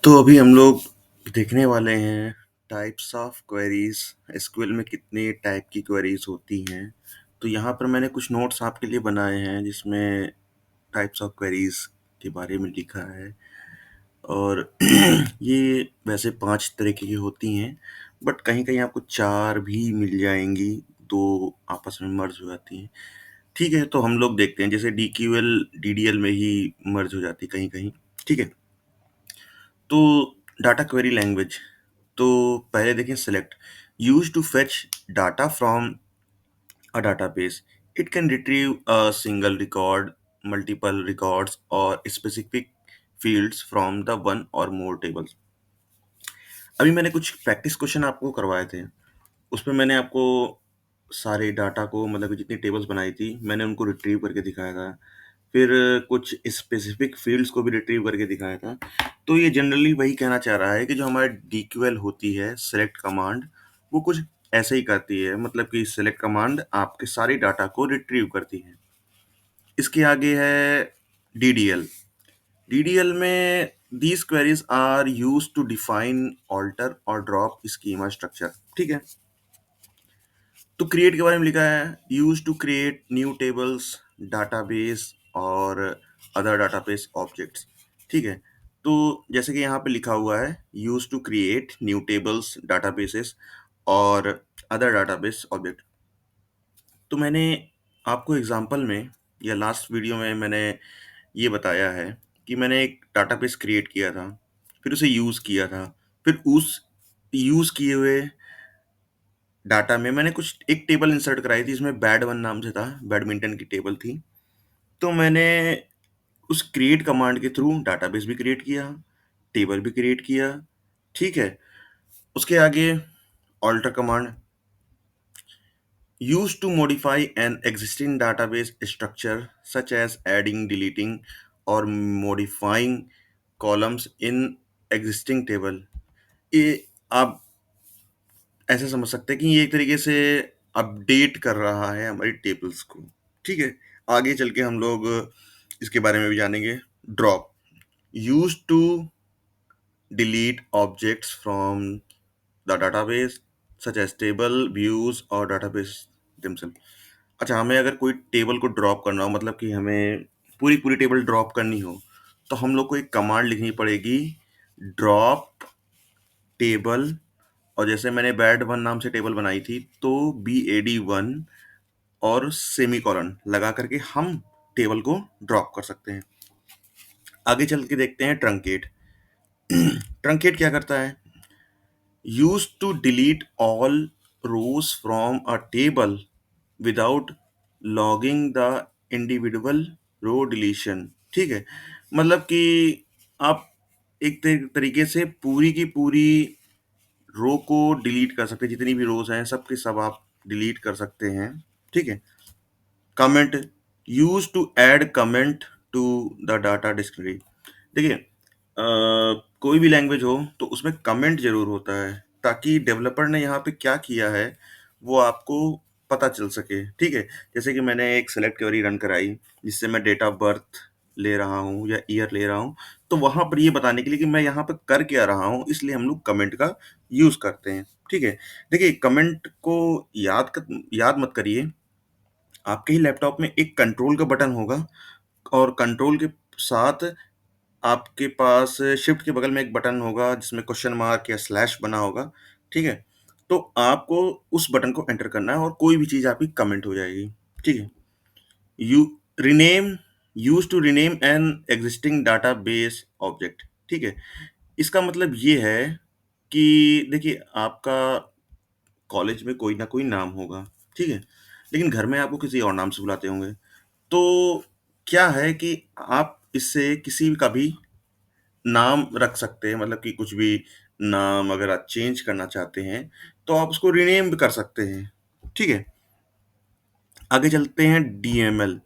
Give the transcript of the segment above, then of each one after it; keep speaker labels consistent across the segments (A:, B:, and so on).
A: तो अभी हम लोग देखने वाले हैं टाइप्स ऑफ क्वेरीज। एसक्यूएल में कितने टाइप की क्वेरीज होती हैं। तो यहाँ पर मैंने कुछ नोट्स आपके लिए बनाए हैं जिसमें टाइप्स ऑफ क्वेरीज के बारे में लिखा है। और ये वैसे 5 तरीके की होती हैं, बट कहीं-कहीं आपको 4 भी मिल जाएँगी, 2 आपस में मर्ज हो जाती हैं। ठीक है, तो हम लोग देखते हैं जैसे डीक्यूएल, डीडीएल में ही मर्ज हो जाती है कहीं-कहीं। ठीक है? तो डाटा क्वेरी लैंग्वेज, तो पहले देखें select use to fetch data from a database. It can retrieve a single record, multiple records और specific fields from the one or more tables. अभी मैंने कुछ प्रैक्टिस क्वेश्चन आपको करवाए थे। उसमें मैंने आपको सारे डाटा को, मतलब जितनी टेबल्स बनाई थी, मैंने उनको रिट्रीव करके दिखाया था। फिर कुछ स्पेसिफिक फील्ड्स को भी रिट्रीव करके दिखाया था। तो ये जनरली वही कहना चाह रहा है कि जो हमारी डीक्यूएल होती है, सेलेक्ट कमांड, वो कुछ ऐसे ही करती है। मतलब कि सेलेक्ट कमांड आपके सारे डाटा को रिट्रीव करती है। इसके आगे है डीडीएल। डीडीएल में these queries are used to define, alter और ड्रॉप स्कीमा स्ट्रक्चर। ठीक है? तो क्रिएट के बारे में लिखा है used to create new tables, database और अदर डाटाबेस ऑब्जेक्ट्स। ठीक है? तो जैसे कि यहाँ पे लिखा हुआ है used to create new tables, databases और अदर डाटाबेस ऑब्जेक्ट। तो मैंने आपको एग्जांपल में या लास्ट वीडियो में मैंने ये बताया है कि मैंने एक डाटाबेस क्रिएट किया था, फिर उसे यूज़ किया था, फिर उस यूज़ किए हुए डाटा में मैंने कुछ एक टेबल इंसर्ट कराई थी, इसमें बैड वन नाम से था, बैडमिंटन की टेबल थी। तो मैंने उस क्रिएट कमांड के थ्रू डाटाबेस भी क्रिएट किया, टेबल भी क्रिएट किया। ठीक है? उसके आगे alter command used to modify an existing database structure such as adding, deleting or modifying columns in existing table। ये आप ऐसे समझ सकते हैं कि ये एक तरीके से अपडेट कर रहा है हमारी टेबल्स को। ठीक है? आगे चल के हम लोग इसके बारे में भी जानेंगे। Drop used to delete objects from the database such as table, views और डाटाबेस themselves। अच्छा, हमें अगर कोई टेबल को ड्रॉप करना हो, मतलब कि हमें पूरी टेबल ड्रॉप करनी हो, तो हम लोग को एक कमांड लिखनी पड़ेगी, ड्रॉप टेबल। और जैसे मैंने बैड वन नाम से टेबल बनाई थी, तो BAD1 और सेमीकोलन लगा करके हम टेबल को ड्रॉप कर सकते हैं। आगे चल के देखते हैं ट्रंकेट। ट्रंकेट क्या करता है? used to delete all rows from a table without logging the individual row deletion। ठीक है? मतलब कि आप एक तरीके से पूरी की पूरी रो को डिलीट कर सकते हैं, जितनी भी रोज हैं सब के सब आप डिलीट कर सकते हैं। ठीक है? Comment used to add comment to the data dictionary. देखिए, कोई भी लैंग्वेज हो तो उसमें कमेंट जरूर होता है, ताकि डेवलपर ने यहाँ पे क्या किया है वो आपको पता चल सके। ठीक है? जैसे कि मैंने एक सेलेक्ट क्वेरी रन कराई जिससे मैं डेट ऑफ बर्थ ले रहा हूँ या ईयर ले रहा हूँ, तो वहां पर ये बताने के लिए कि मैं यहाँ पे कर क्या रहा हूँ, इसलिए हम लोग कमेंट का यूज करते हैं। ठीक है? देखिए, कमेंट को याद मत करिए। आपके ही लैपटॉप में एक कंट्रोल का बटन होगा, और कंट्रोल के साथ आपके पास शिफ्ट के बगल में एक बटन होगा जिसमें क्वेश्चन मार्क या स्लैश बना होगा। ठीक है? तो आपको उस बटन को एंटर करना है और कोई भी चीज़ आपकी कमेंट हो जाएगी। ठीक है? You rename used to rename an existing database object. ठीक है? इसका मतलब ये है कि देखिए, आपका कॉलेज में कोई ना कोई नाम होगा। ठीक है? लेकिन घर में आपको किसी और नाम से बुलाते होंगे। तो क्या है कि आप इससे किसी का भी नाम रख सकते हैं, मतलब कि कुछ भी नाम अगर आप चेंज करना चाहते हैं, तो आप उसको रीनेम भी कर सकते हैं। ठीक है? आगे चलते हैं डीएमएल।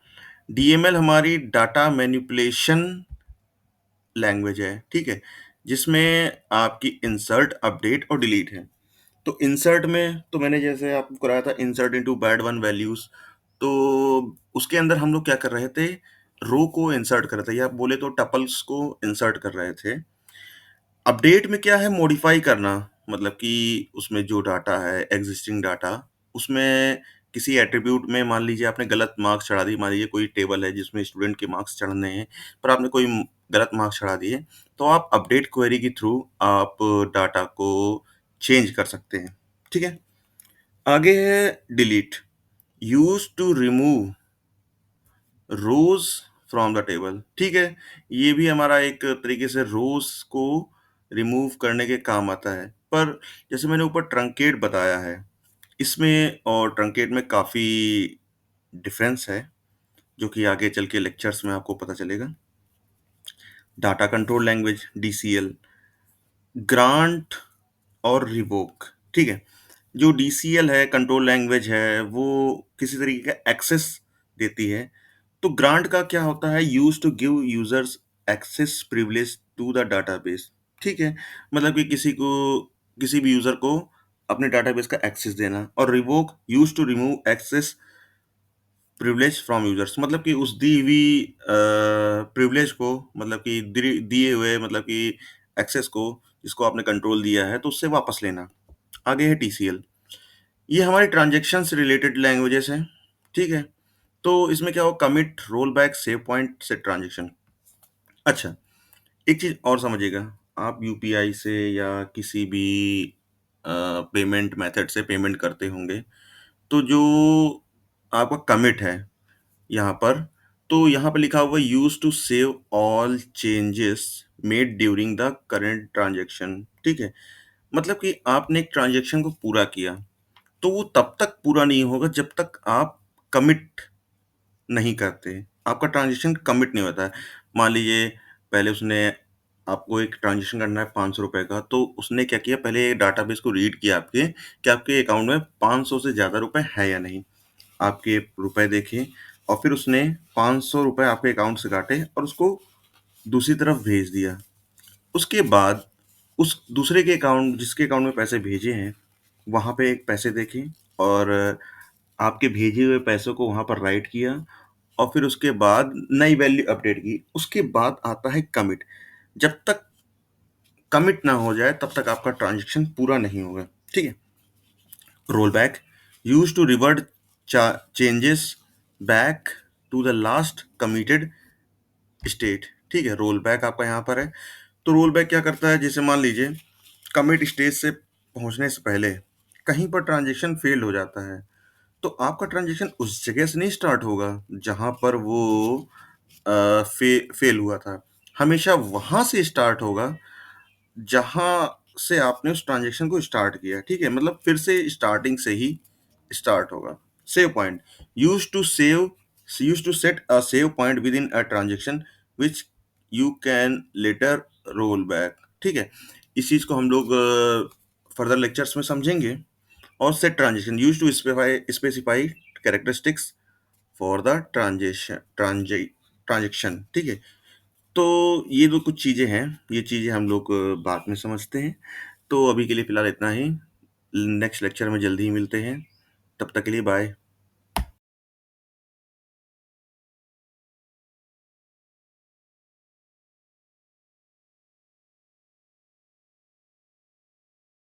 A: डीएमएल हमारी डाटा मैनिपुलेशन लैंग्वेज है। ठीक है? जिसमें आपकी इंसर्ट, अपडेट और डिलीट है। तो इंसर्ट में तो मैंने जैसे आपको कराया था insert into bad one values. तो उसके अंदर हम लोग क्या कर रहे थे? रो को इंसर्ट कर रहे थे, या आप बोले तो टपल्स को इंसर्ट कर रहे थे। अपडेट में क्या है, मॉडिफाई करना, मतलब कि उसमें जो डाटा है, एग्जिस्टिंग डाटा, उसमें किसी एट्रीब्यूट में मान लीजिए आपने गलत मार्क्स चढ़ा दिए, मान लीजिए कोई टेबल है जिसमें स्टूडेंट के मार्क्स चढ़ने हैं, पर आपने कोई गलत मार्क्स चढ़ा दिए, तो आप अपडेट क्वेरी के थ्रू आप डाटा को चेंज कर सकते हैं। ठीक है? आगे है delete, used to remove rows from the table. ठीक है, ये भी हमारा एक तरीके से रोज को रिमूव करने के काम आता है। पर जैसे मैंने ऊपर ट्रंकेट बताया है, इसमें और ट्रंकेट में काफ़ी डिफरेंस है, जो कि आगे चल के लेक्चर्स में आपको पता चलेगा। Data control language, DCL, grant और रिवोक। ठीक है, जो डीसीएल है, कंट्रोल लैंग्वेज है, वो किसी तरीके का एक्सेस देती है। तो ग्रांट का क्या होता है, used to give users access privilege to the database. ठीक है, मतलब कि किसी भी यूजर को अपने डाटाबेस का एक्सेस देना। और revoke, used to remove access privilege from users, मतलब कि उस दी हुई प्रिविलेज को, मतलब कि दिए हुए, मतलब कि एक्सेस को, जिसको आपने कंट्रोल दिया है, तो उससे वापस लेना। आगे है टीसीएल, ये हमारे ट्रांजेक्शन से रिलेटेड लैंग्वेजेस हैं। ठीक है, तो इसमें क्या हो, commit, roll back, save point, set transaction. अच्छा, एक चीज और समझिएगा, आप यूपीआई से या किसी भी पेमेंट मेथड से पेमेंट करते होंगे, तो जो आपका कमिट है यहाँ पर, तो यहाँ पे लिखा हुआ है used to save all changes made during the current transaction. ठीक है, मतलब कि आपने एक ट्रांजेक्शन को पूरा किया, तो वो तब तक पूरा नहीं होगा जब तक आप कमिट नहीं करते, आपका ट्रांज़ैक्शन कमिट नहीं होता है। मान लीजिए पहले उसने आपको एक ट्रांज़ैक्शन करना है ₹500 का, तो उसने क्या किया, पहले डाटाबेस को रीड किया आपके, कि आपके अकाउंट में 500 से ज़्यादा रुपए है या नहीं। आपके रुपए देखे और फिर उसने ₹500 आपके अकाउंट से काटे और उसको दूसरी तरफ भेज दिया। उसके बाद उस दूसरे के अकाउंट, जिसके अकाउंट में पैसे भेजे हैं, वहाँ पे एक पैसे देखे और आपके भेजे हुए पैसों को वहाँ पर राइट किया और फिर उसके बाद नई वैल्यू अपडेट की। उसके बाद आता है कमिट। जब तक कमिट ना हो जाए तब तक आपका ट्रांज़ैक्शन पूरा नहीं होगा। ठीक है? Roll back, used to revert changes back to the last committed state. ठीक है, रोल बैक आपका यहाँ पर है। तो रोल बैक क्या करता है, जैसे मान लीजिए कमिट स्टेज से पहुंचने से पहले कहीं पर ट्रांजेक्शन फेल हो जाता है, तो आपका ट्रांजेक्शन उस जगह से नहीं स्टार्ट होगा जहां पर वो फेल हुआ था। हमेशा वहां से स्टार्ट होगा जहां से आपने उस ट्रांजेक्शन को स्टार्ट किया। ठीक है, मतलब फिर से स्टार्टिंग से ही स्टार्ट होगा। Save point, used to save used to set a save point within a transaction which you can later roll back. ठीक है, इस चीज को हम लोग फर्दर लेक्चर्स में समझेंगे। और set transaction, used to specify characteristics for the transaction. ठीक है, तो ये दो कुछ चीज़ें हैं, ये चीज़ें हम लोग बाद में समझते हैं। तो अभी के लिए फ़िलहाल इतना ही। नेक्स्ट लेक्चर में जल्दी ही मिलते हैं। तब तक के लिए बाय।